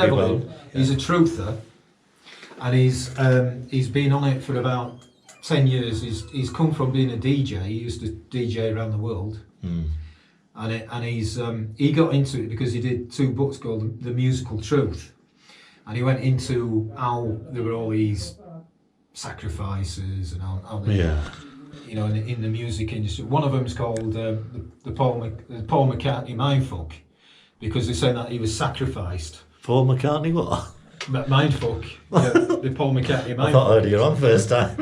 travelling. He's a truther, and he's been on it for about 10 years. He's come from being a DJ. He used to DJ around the world, and he got into it because he did 2 books called The Musical Truth, and he went into how there were all these sacrifices and how they, you know, in the music industry. One of them's called the Paul McCartney mindfuck, because they say that he was sacrificed. Paul McCartney what? Mindfuck. Yeah, the Paul McCartney mindfuck. I thought I heard you on first time.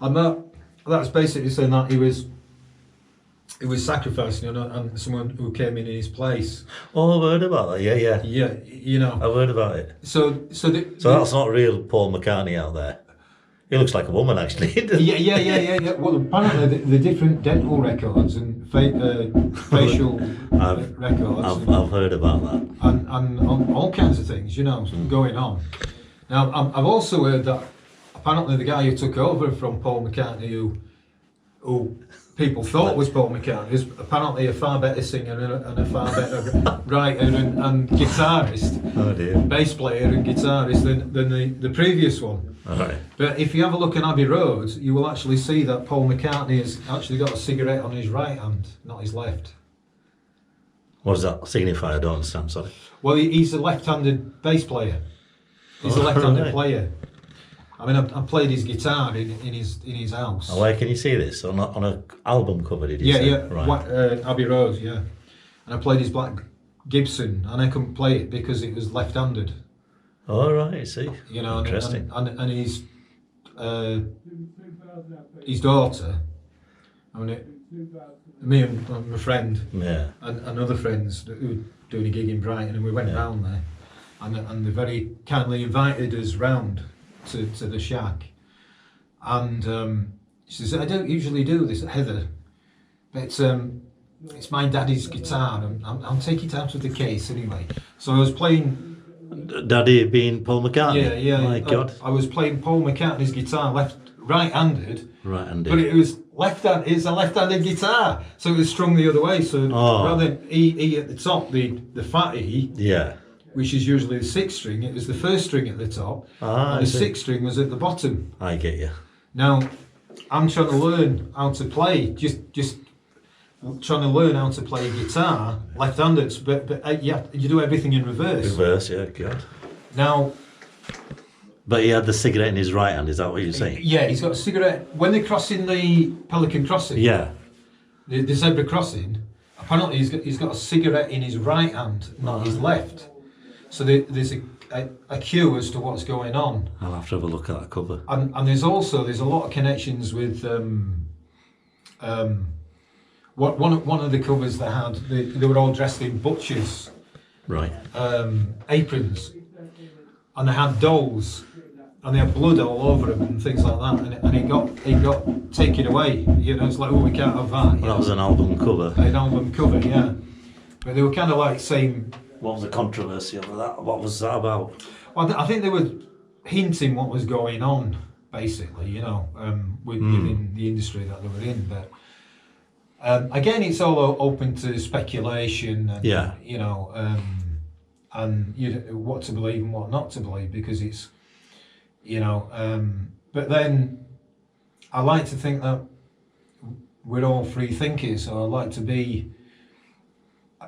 And that's basically saying that he was sacrificing, you know, and someone who came in his place. Oh, I've heard about that. Yeah. Yeah, you know. I've heard about it. So that's not real Paul McCartney out there. He looks like a woman, actually. Yeah. Well, apparently the different dental records and facial records. I've heard about that. And all kinds of things, you know, going on. Now, I've also heard that apparently the guy who took over from Paul McCartney, who people thought was Paul McCartney, is apparently a far better singer and a far better writer and guitarist, bass player and guitarist than the previous one. Right. But if you have a look at Abbey Road, you will actually see that Paul McCartney has actually got a cigarette on his right hand, not his left. What does that signify? I don't understand, sorry. Well, he's a left-handed bass player. He's a left-handed player. I mean, I played his guitar in his house. Oh, where can you see this? On an album cover, did you say? Yeah. Right. Abbey Road, yeah. And I played his black Gibson, and I couldn't play it because it was left-handed. Oh, right, I see. You know, interesting. And his daughter, I mean, me and my friend, and other friends who were doing a gig in Brighton, and we went round there, and they very kindly invited us round to the shack. And she said, I don't usually do this, Heather, but it's my daddy's guitar, and I'll take it out of the case anyway. So I was playing. Daddy being Paul McCartney? Yeah. My God. I was playing Paul McCartney's guitar right-handed. Right-handed. But it was left-handed. It's a left-handed guitar, so it was strung the other way. So rather than E at the top, the fat E, which is usually the 6th string, it was the 1st string at the top, and the 6th string was at the bottom. I get you. Now, I'm trying to learn how to play, just trying to learn how to play guitar left-handed, but you do everything in reverse. Reverse, yeah, God. Now, but he had the cigarette in his right hand, is that what you're saying? Yeah, he's got a cigarette. When they're crossing the Pelican Crossing, the zebra crossing, apparently he's got a cigarette in his right hand, not his left. So there's a cue as to what's going on. I'll have to have a look at that cover. And there's a lot of connections with one of the covers they had. They were all dressed in butchers' aprons, and they had dolls, and they had blood all over them and things like that. And it got taken away. You know, it's like, oh, we can't have that. That was an album cover. An album cover, yeah. But they were kind of like saying. What was the controversy over that? What was that about? Well, I think they were hinting what was going on, basically, you know, within the industry that they were in. But again, it's all open to speculation, and, you know, and what to believe and what not to believe, because it's, you know, but then I like to think that we're all free thinkers, so I like to be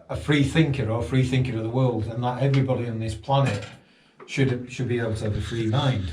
a free thinker or free thinker of the world, and that everybody on this planet should be able to have a free mind.